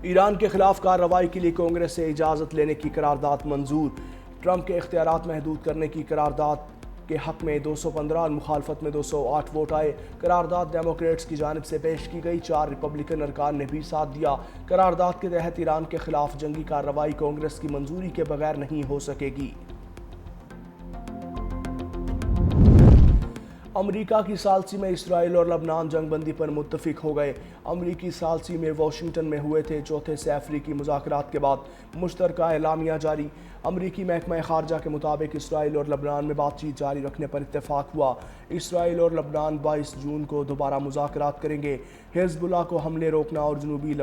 Iran के खिलाफ कार्रवाई के लिए कांग्रेस से इजाज़त लेने की करारदाद मंजूर। ट्रंप के इख्तियारात महदूद करने की करारदाद के हक में 215 और मुखालफत में 208 वोट आए। करारदाद डेमोक्रेट्स की जानिब से पेश की गई, 4 रिपब्लिकन अरकान ने भी साथ दिया। करारदाद के तहत ईरान के खिलाफ जंगी कार्रवाई कांग्रेस की मंजूरी के बगैर नहीं हो सकेगी। अमरीका की सालसी में इसराइल और लबनान जंगबंदी पर मुत्तफिक हो गए। अमरीकी सालसी में वाशिंगटन में हुए थे चौथे से अफ्रीकी मुज़ाकरात के बाद मुश्तरका एलामिया जारी। अमरीकी महकमा खारजा के मुताबिक इसराइल और लबनान में बातचीत जारी रखने पर इत्तेफाक हुआ। इसराइल और लबनान 22 जून को दोबारा मुज़ाकरात करेंगे। हिज़्बुल्लाह को हमले रोकना और जनूबी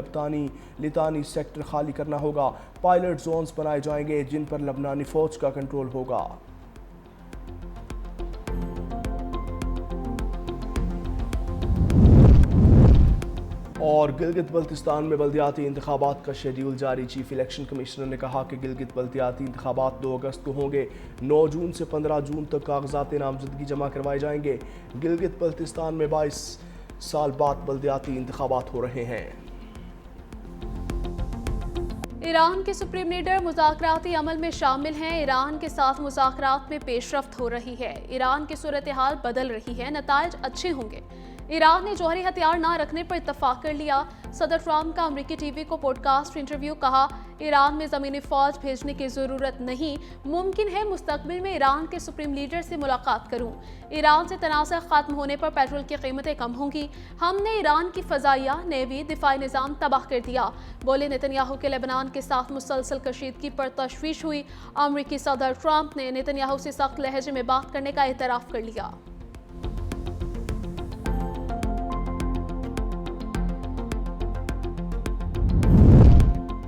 लितानी सेक्टर खाली करना होगा। पायलट जोन्स बनाए जाएंगे जिन पर लबनानी फ़ौज का कंट्रोल होगा। और गिलगित बल्तिस्तान में बल्दियाती इंतखाबात का शेड्यूल जारी। चीफ इलेक्शन कमिश्नर ने कहा कि गिलगित बल्दियाती इंतखाबात 2 अगस्त को होंगे। 9 जून से 15 जून तक कागजात नामजदगी जमा करवाए जाएंगे। गिलगित बल्तिस्तान में 22 साल बाद बल्दियाती इंतखाबात हो रहे हैं। ईरान के सुप्रीम लीडर मुज़ाकराती अमल में शामिल हैं। ईरान के साथ मुज़ाकरात में पेशरफ्त हो रही है। ईरान की सूरत हाल बदल रही है, नताइज अच्छे होंगे। ईरान ने जौहरी हथियार ना रखने पर इत्तफाक कर लिया। सदर ट्रंप का अमरीकी टीवी को पॉडकास्ट इंटरव्यू। कहा, ईरान में ज़मीनी फ़ौज भेजने की ज़रूरत नहीं। मुमकिन है मुस्तकबिल में ईरान के सुप्रीम लीडर से मुलाकात करूं। ईरान से तनाज़ा ख़त्म होने पर पेट्रोल की कीमतें कम होंगी। हमने ईरान की फ़ज़ाइया, नेवी, दिफाई निज़ाम तबाह कर दिया। बोले नेतन्याहू के लेबनान के साथ मुसलसल कशीदगी पर तशवीश हुई। अमरीकी सदर ट्रंप ने नेतन्याहू से सख्त लहजे में बात करने का एतराफ़ कर लिया।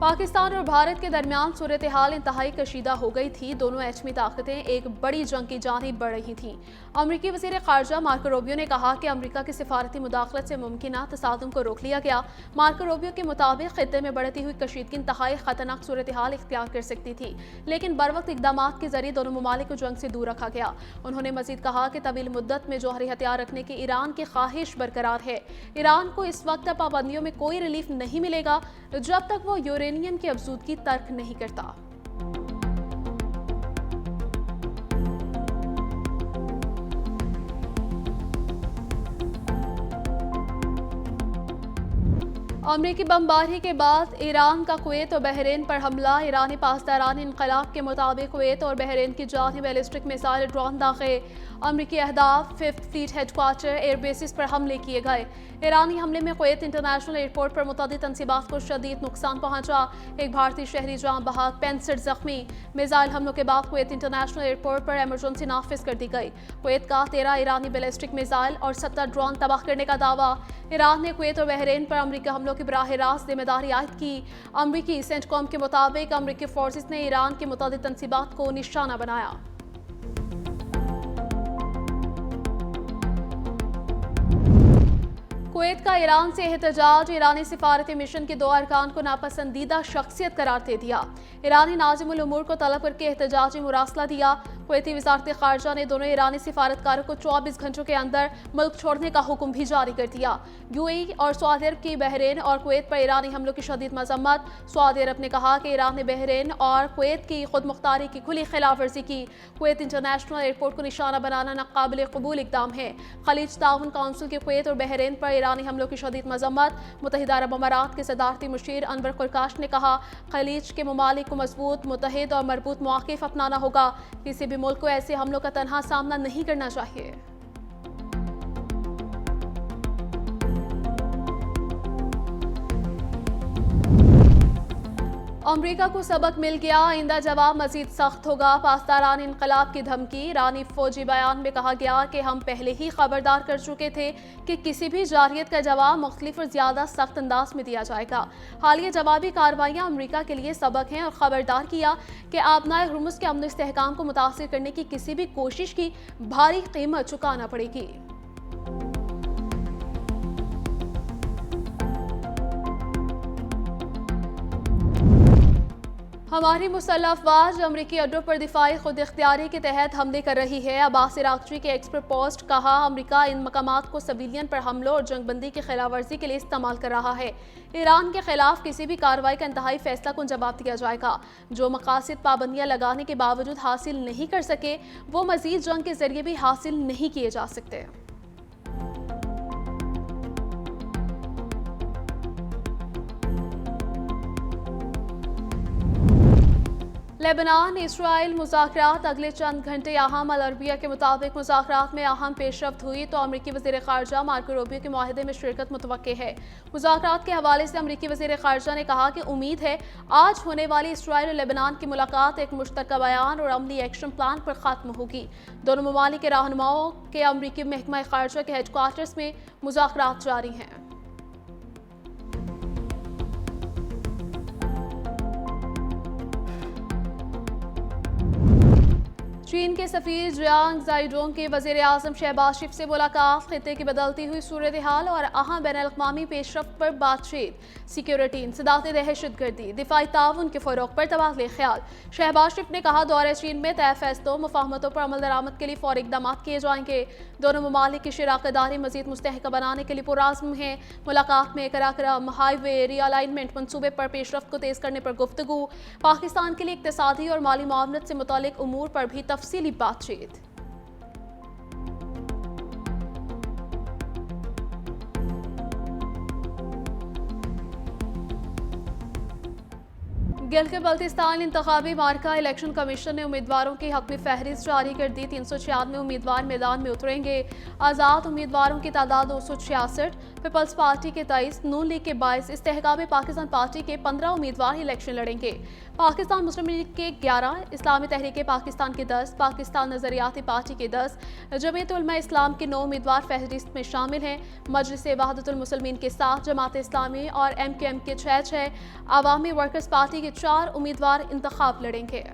पाकिस्तान और भारत के दरमियान सूरत हाल इंतहाई कशीदा हो गई थी। दोनों एटमी ताकतें एक बड़ी जंग की जानिब बढ़ रही थीं। अमरीकी वज़ीर ख़ारजा मार्को रूबियो ने कहा कि अमरीका की सिफारती मुदाखलत से मुमकिन तसादुम को रोक लिया गया। मार्को रूबियो के मुताबिक खित्ते में बढ़ती हुई कशीदगी इंतहाई ख़तरनाक सूरत हाल इख्तियार कर सकती थी, लेकिन बरवक्त इक़दाम के जरिए दोनों ममालिक को जंग से दूर रखा गया। उन्होंने मज़ीद कहा कि तवील मुद्दत में जौहरी हथियार रखने की ईरान की ख्वाहिश बरकरार है। ईरान को इस वक्त पाबंदियों में कोई रिलीफ नहीं मिलेगा जब तक वो यूरेनियम की अफजूदगी तर्क नहीं करता। अमरीकी बमबारी के बाद ईरान का कुवैत और बहरीन पर हमला। ईरानी पासदारान इनकलाब के मुताबिक कुवैत और बहरीन की जानिब बैलिस्टिक मिसाइल ड्रोन दाखिल। अमरीकी अहदाफ 5th फ्लीट हेडक्वार्टर एयरबेसिस पर हमले किए गए। ईरानी हमले में कुवैत इंटरनेशनल एयरपोर्ट पर मुतअद्दिद तनसीबात को शदीद नुकसान पहुंचा। एक भारतीय शहरी जाँ बहक, 65 जख्मी। मिसाइल हमलों के बाद कुवैत इंटरनेशनल एयरपोर्ट पर एमरजेंसी नाफिज कर दी गई। कुवैत का 13 ईरानी बैलिस्टिक मिसाइल और 70 ड्रोन तबाह करने का दावा। ईरान ने कुवैत और बहरीन पर अमरीकी हमलों की बराह रास्त जिम्मेदारी आयद की। अमरीकी सेंटकॉम के मुताबिक अमरीकी फोर्सेस ने ईरान की मुतअद्दिद तनसीबात को निशाना बनाया। कुवैत का ईरान से एहतजाज। ईरानी सिफारती मिशन के 2 अरकान को नापसंदीदा शख्सियत करार दे दिया। ईरानी नाज़िमुल उमूर को तलब करके एहतजाजी मुरासला दिया। कुवैती वज़ारत ख़ारजा ने दोनों ईरानी सिफारतकारों को 24 घंटों के अंदर मुल्क छोड़ने का हुक्म भी जारी कर दिया। यूएई और सऊदी अरब की बहरीन और कुवैत पर ईरानी हमलों की शदीद मजम्मत। सऊदी अरब ने कहा कि ईरान ने बहरीन और कुवैत की खुद मुख्तारी की खुली खिलाफ वर्जी की। कुवैत इंटरनेशनल एयरपोर्ट को निशाना बनाना नाकाबिल कबूल इक़दाम है। खलीज ताउन काउंसिल के कुवैत और बहरीन पर ईरानी हमलों की शदीद मजम्मत। मुत्तहिदा अरब अमारात के सदारती मुशीर अनवर कुरकाश ने कहा, खलीज के ममालिक को मजबूत, मुत्तहिद और मरबूत मौक़िफ़ अपनाना होगा। किसी भी मुल्क को ऐसे हमलों का तन्हा सामना नहीं करना चाहिए। अमरीका को सबक मिल गया, आइंदा जवाब मजीद सख्त होगा। पासदारान इनकलाब की धमकी। ईरानी फौजी बयान में कहा गया कि हम पहले ही खबरदार कर चुके थे कि किसी भी जारियत का जवाब मुख्तलिफ और ज़्यादा सख्त अंदाज में दिया जाएगा। हालिया जवाबी कार्रवाइयाँ अमरीका के लिए सबक हैं और खबरदार किया कि आबनाए हुर्मुज़ के अमन इस्तेहकाम को मुतासिर करने की किसी भी कोशिश की भारी कीमत चुकाना पड़ेगी। हमारी मुसल्लह अफवाज अमरीकी अड्डों पर दिफाई खुद इख्तियारी के तहत हमले कर रही है। अब्बास इराक़ची के एक्स पर पोस्ट कहा, अमरीका इन मकामात को सिविलियन पर हमलों और जंगबंदी की खिलाफवर्जी के लिए इस्तेमाल कर रहा है। ईरान के खिलाफ किसी भी कार्रवाई का इंतहाई फैसला कुन जवाब दिया जाएगा। जो मकासद पाबंदियां लगाने के बावजूद हासिल नहीं कर सके वो मजीद जंग के जरिए भी हासिल नहीं किए जा सकते। लेबनान इसराइल मुज़ाकरात अगले चंद घंटे अहम। अल अरबिया के मुताबिक मुज़ाकरात में अहम पेशरफ्त हुई तो अमरीकी वज़ीर ख़ारजा मार्को रूबियो के मुआहदे में शिरकत मुतवक्के है। मुज़ाकरात के हवाले से अमरीकी वज़ीर ख़ारजा ने कहा कि उम्मीद है आज होने वाली इसराइल और लेबनान की मुलाकात एक मुश्तरका बयान और अमली एक्शन प्लान पर ख़त्म होगी। दोनों ममालिक के रहनुमाओं के अमरीकी महकमा ख़ारजा के हेडक्वार्टर्स में मुज़ाकरात जारी हैं। चीन के सफीर जियांग जाइडोंग की वज़ीर आज़म शहबाज शरीफ से मुलाकात, खित्ते की बदलती हुई सूरत हाल और अहम बैनुल-अक़वामी पेशरफ्त पर बातचीत, सिक्योरिटी, इंसदाद दहशतगर्दी, दिफाई ताउन के फ़रोग़ पर तबादले ख्याल। शहबाज शरीफ ने कहा, दौरे चीन में तय फैसलों मुफाहमतों पर अमल दरामद के लिए फ़ौरी इक़दाम किए जाएंगे। दोनों ममालिक की शराकतदारी मज़ीद मुस्तहकम बनाने के लिए पुरआज़्म है। मुलाकात में कराक्रम हाईवे रीअलाइनमेंट मनसूबे पर पेशरफ्त को तेज़ करने पर गुफ्तगू, पाकिस्तान के लिए इक़्तिसादी और माली मामलत से मुताल्लिक़ उमूर पर भी तफसीली बातचीत। गिलगित बल्तिस्तान इंतखाबी मार्का इलेक्शन कमीशन ने उम्मीदवारों की हक में फहरिस्त जारी कर दी। 396 उम्मीदवार मैदान में उतरेंगे। आज़ाद उम्मीदवारों की तादाद 266, पीपल्स पार्टी के 23, नून लीग के 22, इस्तेहकाम पाकिस्तान पार्टी के 15 उम्मीदवार इलेक्शन लड़ेंगे। पाकिस्तान मुस्लिम लीग के 11, इस्लामी तहरीक पाकिस्तान के 10, पाकिस्तान नजरियाती पार्टी के 10, जमीयत उलमा इस्लाम के 9 उम्मीदवार फहरिस्त में शामिल हैं। मजलिस वहदतुल मुस्लिमीन के 7, जमात इस्लामी और MKM के 6, अवामी वर्कर्स पार्टी के 4 उम्मीदवार इंतखाब लड़ेंगे।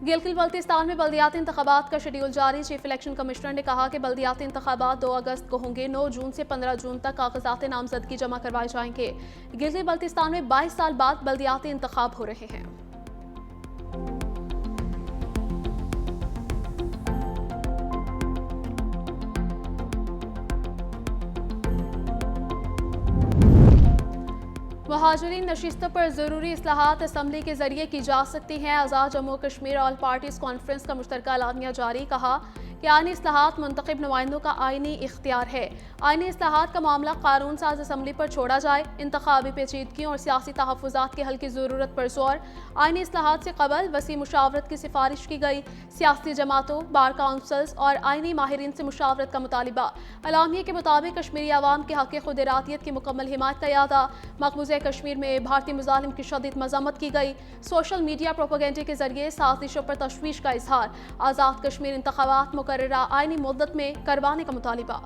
गिलगित बल्तिस्तान में बल्दियाती इंतखाबात का शेड्यूल जारी। चीफ इलेक्शन कमिश्नर ने कहा कि बल्दियाती इंतखाबात 2 अगस्त को होंगे। 9 जून से 15 जून तक कागजात नामजदगी जमा करवाए जाएंगे। गिलगित बल्तिस्तान में 22 साल बाद बल्दियाती इंतखाब हो रहे हैं। महाजरीन नशिस्तों पर ज़रूरी इस्लाहात असम्बली के जरिए की जा सकती हैं। Azad Jammu Kashmir all parties conference का मुश्तरका एलानिया जारी। कहा कि आईनी इस्लाहात मुंतखब नुमाइंदों का आईनी इख्तियार है। आईनी इस्लाहात का मामला कानून साज असम्बली पर छोड़ा जाए। इंतखाबी पेचीदगियों और सियासी तहफ़्फ़ुज़ात के हल की ज़रूरत पर जोर। आईनी इस्लाहात से कबल वसी मुशावरत की सिफारिश की गई। सियासी जमातों, बार काउंसिल्स और आईनी माहिरीन से मुशावरत का मुतालिबा। एलामिया के मुताबिक कश्मीरी आवाम के हक़ खुद इरादियत की मुकम्मल हिमायत का यादा। मकबूज़ा कश्मीर में भारतीय मुज़ालिम की शदीद मज़म्मत की गई। सोशल मीडिया प्रोपेगेंडे के जरिए साजिशों पर तशवीश का इजहार। आज़ाद कश्मीर इंतखाबात मुकर्ररा आईनी मुद्दत में करवाने का मुतालिबा।